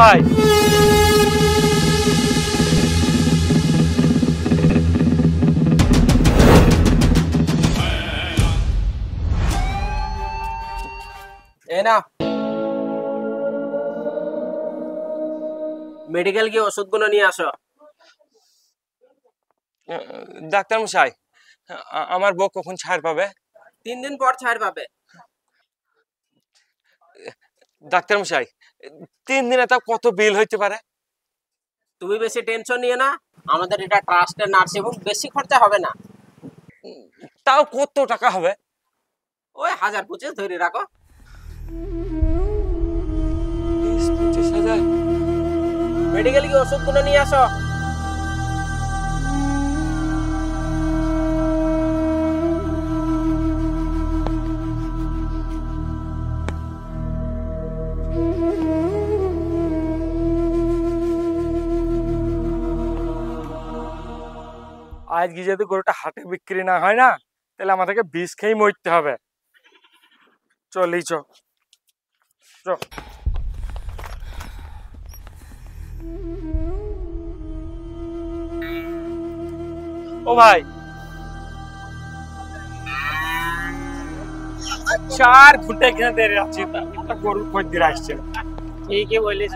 ভাই এই না মেডিকেল গিয়ে ওষুধগুলো নিয়ে আসো। ডাক্তার মশাই, আমার বউ কখন ছাড় পাবে? 3 দিন পর ছাড় পাবে। ডাক্তার মশাই, 3 দিনে তা কত বিল হইতে পারে? তুমি বেশি টেনশন নিও না, আমাদের এটা ট্রাস্টের নার্সিং হোম, বেশি খরচা হবে না। তাও কত টাকা হবে? ওই 1000-25 ধরে রাখো। 20-25,000? মেডিকেল গিয়ে ওষুধগুলো নিয়ে আসো। আজকে যদি গরুটা হাটে বিক্রি না হয় না, তাহলে আমাদেরকে বিষ খেয়ে মরতে হবে। চলি চ। ও ভাই, 4 ঘন্টা এখানে দাঁড়িয়ে আছি, একটা গরুর খোঁজ দিয়ে আসছে। ঠিকই বলিস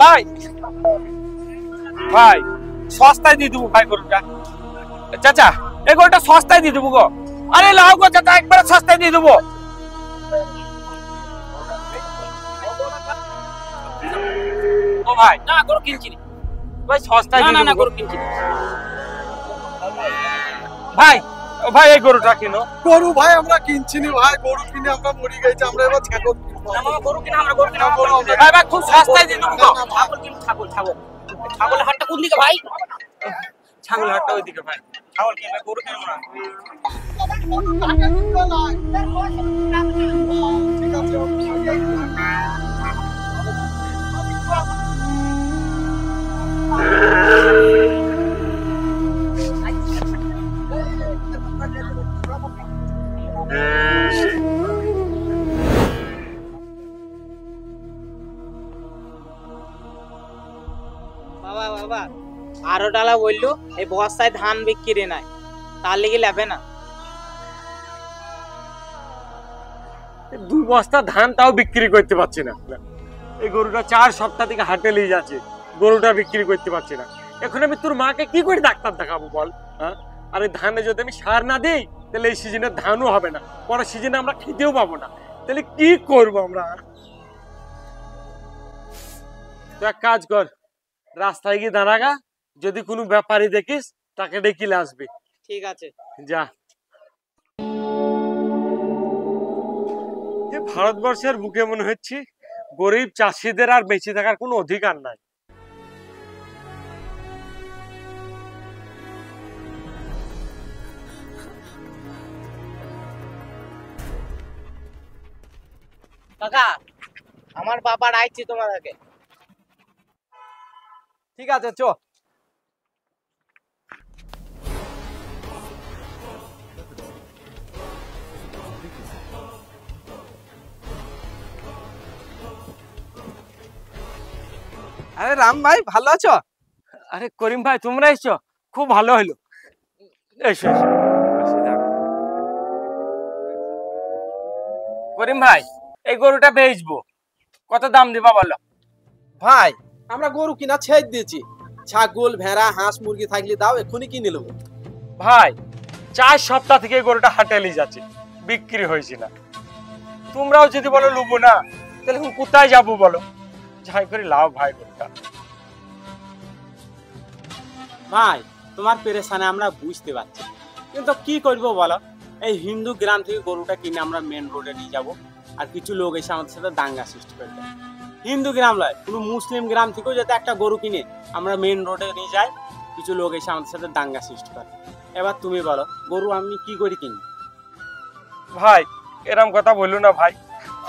ভাই, ভাই সস্তায় দিয়ে দেবো ভাই গরুটা। চাচা, এই গরুটা সস্তায় দিয়ে দেবো গো। আরে লাও গো চাচা, একবারে সস্তায় দিয়ে দেবো। ও ভাই, না গরু কিনছি না ভাই সস্তায় দিয়ে দেবো। না গরু কিনছি না ভাই, ও ভাই এই গরুটা কিনো। গরু ভাই আমরা কিনছি নি ভাই, গরু কিনে আমরা মরি গেছি, আমরা এবার ছাগল কিনবো। না মামা গরু কিনা, আমরা গরু কিনা। ভাই ভাই খুব সস্তায় দিয়ে দেবো গো। ছাগল কিন, ছাগল ছাগলের হাটটা কোন দিকে ভাই? ছাগল হাটটা ওইদিকে ভাই। ছাগল কিনবে, গরু কিনবো না। ঠিক আছে বাবা বাবা, আরো ডালা বললো এই বস্তায় ধান বিক্রি নাই, তার লেগে লাভে না। 2 বস্তা ধান তাও বিক্রি করতে পারছি না। এই গরুটা 4 সপ্তাহ থেকে হাটে নিয়ে যাচ্ছে, গরুটা বিক্রি করতে পারছি না। এখন আমি তোর মাকে কি করে ডাক্তার দেখাবো বল? হ্যাঁ, আরে ধানে যদি আমি সার না দিই, তাহলে এই সিজনে ধানও হবে না, পরের সিজনে আমরা খেতেও পাবো না। তাহলে কি করবো আমরা? তো এক কাজ কর, রাস্তায় গিয়ে দাঁড়াগা, যদি কোনো ব্যাপারী দেখিস তাকে ডেকে আসবি। ঠিক আছে যা। ভারতবর্ষের বুকে মনে হচ্ছে গরিব চাষিদের আর বেঁচে থাকার কোনো অধিকার নাই। কাকা, আমার বাবা ডাকছে তোমাদেরকে। ঠিক আছে চ। আরে রাম ভাই, ভালো আছো? আরে করিম ভাই, তোমরা এসছো, খুব ভালো হলো। এসো এসো। করিম ভাই, এই গরুটা বেচবো, কত দাম দিবা বলো? ভাই আমরা গরু কিনা ছেড়ে দিয়েছি, ছাগল ভেড়া হাঁস মুরগি থাকলে দাও, এক্ষুনি কিনে নেবো। ভাই 4 সপ্তাহ থেকে এই গরুটা হাটে নিয়ে যাচ্ছে, বিক্রি হয়েছে না। তোমরাও যদি বলো লুবো না, তাহলে কোথায় যাবো বলো? যাই করে লাভ ভাই গরুটা। ভাই তোমার পেরেশানে আমরা বুঝতে পারছি, কিন্তু কি করবো বলো? এই হিন্দু গ্রাম থেকে গরুটা কিনে আমরা মেন রোডে নিয়ে যাবো, আর কিছু লোক এসে আমাদের সাথে দাঙ্গা সৃষ্টি করবে। হিন্দু গ্রাম নয়, কোনো মুসলিম গ্রাম থেকেও যাতে একটা গরু কিনে আমরা মেন রোডে নিয়ে যাই, কিছু লোক এসে আমাদের সাথে দাঙ্গা সৃষ্টি করে। এবার তুমি বলো গরু আমি কি করে কিনি? ভাই এরম কথা বললো না ভাই,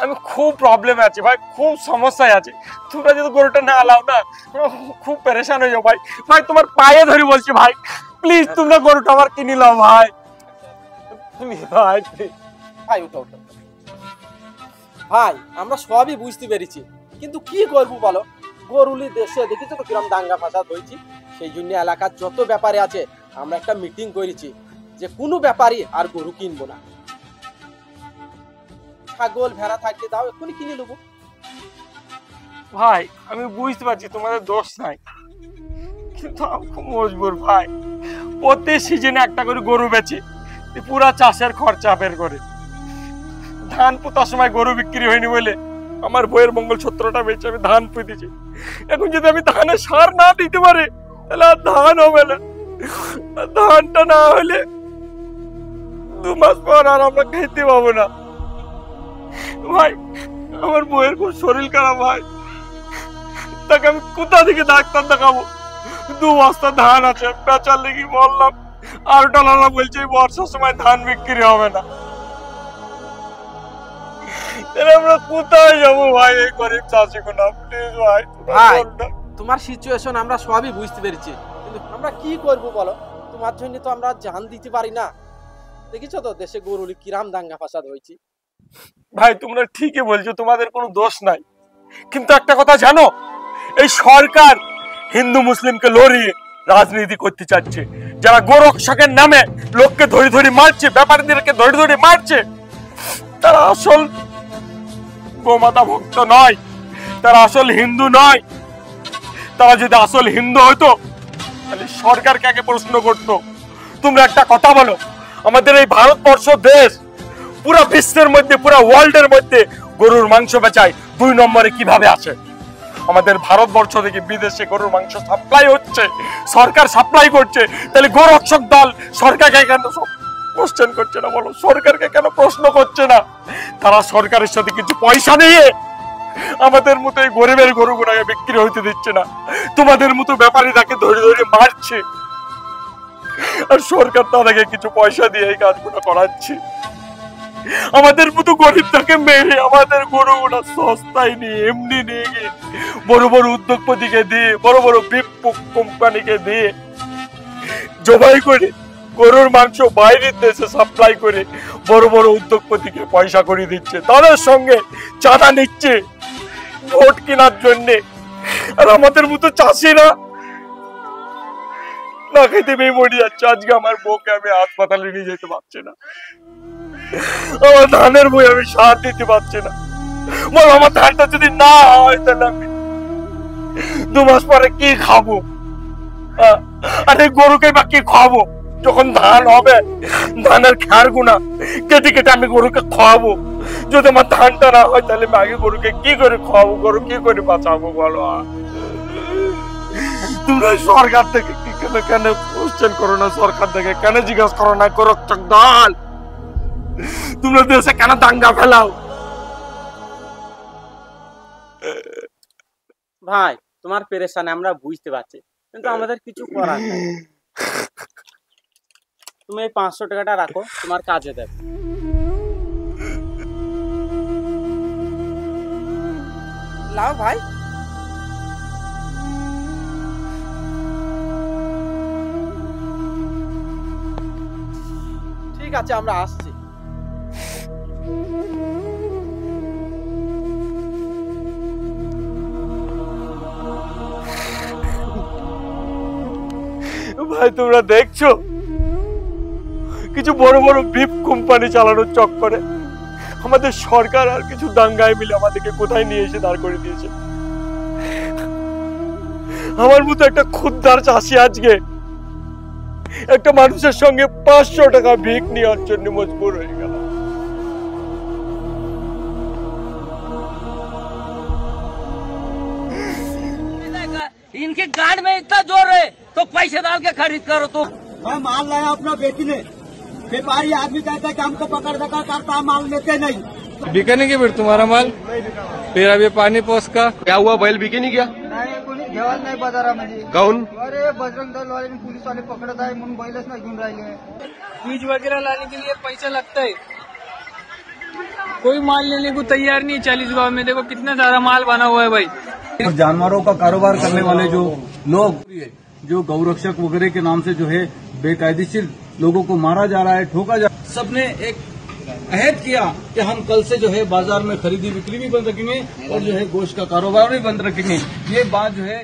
আমি খুব প্রবলেমে আছি ভাই, খুব সমস্যায় আছে। তোমরা যদি গরুটা না লাও না, খুব পেরেশান হয়ে যাও ভাই। ভাই তোমার পায়ে ধরে বলছি ভাই, প্লিজ তোমরা গরুটা আমার কিনে নাও ভাই। ভাই ভাই উঠো উঠো। ভাই আমরা সবই বুঝতে পেরেছি, কিন্তু কি করবো বলো, গরুলি দেশে দেখেছো তো কিরম দাঙ্গা ফাসাদ হয়েছি। সেই জন্য এলাকার যত ব্যাপারে আছে আমরা একটা মিটিং করেছি যে কোনো ব্যাপারই আর গরু কিনবো না। ছাগল ভেড়া থাকলে দাও এক্ষুনি কিনে নেবো। ভাই আমি বুঝতে পারছি তোমাদের দোষ নাই, কিন্তু আমি খুব মজবুর ভাই। প্রতি সিজনে একটা করে গরু বেচি, পুরা চাষের খরচা বের করে। ধান পোতার সময় গরু বিক্রি হয়নি বলে আমার বইয়ের মঙ্গলসূত্রটা বেচে আমি ধান পুঁতেছি। এখন যদি আমি ধানের সার না দিতে পারি তাহলে আর ধান হবে না। আর ধানটা না হলে 2 মাস পর আর আমরা খেতে পাবো না। ভাই আমার বইয়ের খুব শরীর খারাপ ভাই, তাকে আমি কোথা থেকে ডাক্তার দেখাবো? 2 বস্তা ধান আছে, বেচার লেগে বললাম, আর ডালারা বলছে বর্ষার সময় ধান বিক্রি হবে না। আমরা কোথায় যাবো ভাই এই গরিব চাষি গুলো? প্লিজ ভাই ভাই তোমার সিচুয়েশন আমরা সবই বুঝতে পেরেছি, কিন্তু আমরা কি করব বলো? তোমার জন্য তো আমরা জান দিতে পারি না। দেখেছো তো দেশে গরুলি কিরাম দাঙ্গা ফাসাদ হয়েছে। ভাই তোমরা ঠিকই বলছো, তোমাদের কোনো দোষ নাই, কিন্তু একটা কথা জানো, এই সরকার হিন্দু মুসলিমকে লড়িয়ে রাজনীতি করতে চাচ্ছে। যারা গোরক্ষকের নামে লোককে ধরে ধরে মারছে, ব্যাপারীদেরকে ধরে ধরে মারছে, তারা আসল গোমাতা ভক্ত নয়, তারা আসল হিন্দু নয়। তারা যদি আসল হিন্দু হতো তাহলে সরকারকে আগে প্রশ্ন করতো। তোমরা একটা কথা বলো, আমাদের এই ভারতবর্ষ দেশ পুরো বিশ্বের মধ্যে, পুরো ওয়ার্ল্ডের মধ্যে গরুর মাংস বেচায় 2 নম্বরে কিভাবে আছে? আমাদের ভারতবর্ষ থেকে বিদেশে গরুর মাংস সাপ্লাই হচ্ছে, সরকার সাপ্লাই করছে। তাহলে গোরক্ষক দল সরকারকে কেন কোশ্চেন করছে না বলো? সরকারকে কেন প্রশ্ন করছে না? তারা সরকারের সাথে কিছু পয়সা নিয়ে আমাদের মতো এই গরিবের গরুগুলোকে বিক্রি হইতে দিচ্ছে না, তোমাদের মতো ব্যাপারীরাকে ধরে ধরে মারছে, আর সরকার তাদেরকে কিছু পয়সা দিয়ে এই কাজগুলো করাচ্ছে। আমাদের মতো গরিবটাকে মেরে আমাদের গরুগুলো সস্তায় নিয়ে এমনি নিয়ে গিয়ে বড় বড় উদ্যোগপতিকে দিয়ে, বড় বড় বিপ কোম্পানিকে দিয়ে জবাই করে গরুর মাংস বাইরের দেশে সাপ্লাই করে বড় বড় উদ্যোগপতিকে পয়সা করে দিচ্ছে, তাদের সঙ্গে চাঁদা নিচ্ছে ভোট কেনার জন্য। আর আমাদের মতো চাষিরা না খেতে পেয়ে মরে যাচ্ছে। আজকে আমার বউকে আমি হাসপাতালে নিয়ে যেতে পারছি না, আমার ধানের বই আমি সার দিতে পারছি না। বল আমার ধানটা যদি না হয় তাহলে আমি 2 মাস পরে কি খাবো? আরে গরুকে বা কি খাওয়াবো? যখন ধান হবে ধানের খ্যার গুনা কেটে কেটে আমি গরুকে খাওয়াবো। যদি আমার ধানটা না হয় তাহলে আমি আগে গরুকে কি করে খাওয়াবো? গরু কি করে বাঁচাবো বলো? তোমরা সরকার থেকে কি কেন কোশ্চেন করো না? সরকার থেকে কেন জিজ্ঞাসা করো না? গোরক্ষক দল তোমরা দেশে কেন দাঙ্গা ফেলাও? ভাই তোমার পেরেশানি আমরা বুঝতে পারছি, কিন্তু আমাদের কিছু করার নেই। তুমি এই 500 টাকাটা রাখো, তোমার কাজে দেবে। লাও ভাই। ঠিক আছে আমরা আসছি। ভাই তোমরা দেখছো কিছু বড় বড় বিপ কোম্পানি চালানোর চক্করে আমাদের সরকার আর কিছু দাঙ্গায় মিলে আমাদেরকে কোথায় নিয়ে এসে দাঁড় করে দিয়েছে। আমার মতো একটা ক্ষুদ্র চাষি আজকে একটা মানুষের সঙ্গে 500 টাকা ভিক নেওয়ার জন্য মজবুর হয়ে গেল। इनके गाड़ में इतना जोर है तो पैसे डाल के खरीद करो तुम। मैं माल लाया अपना बेचने, व्यापारी आदमी कहता है कि हमको पकड़ दका करता, माल लेते नहीं। बिके नहीं क्या फिर तुम्हारा माल? फिर अब ये पानी पोस का क्या हुआ? बैल बिके नहीं क्या? नाही कोणी घेवाल नाही बाजारामध्ये। काऊन? अरे बजरंग दल वाले पुलिस वाले पकडत आहे म्हणून बैलच नाही घेऊन राहिले। बीज वगैरह लाने के लिए पैसा लगता है, कोई माल लेने को तैयार नहीं। 40 गाँव में देखो कितना सारा माल बना हुआ है भाई। जानवरों का कारोबार करने वाले जो लोग, जो गौरक्षक वगैरह के नाम से जो है बेकायदेशीर लोगों को मारा जा रहा है, ठोका जा रहा है। सबने एक अहद किया कि हम कल से जो है बाजार में खरीदी बिक्री भी बंद रखेंगे और जो है गोश्त का कारोबार भी बंद रखेंगे। ये बात जो है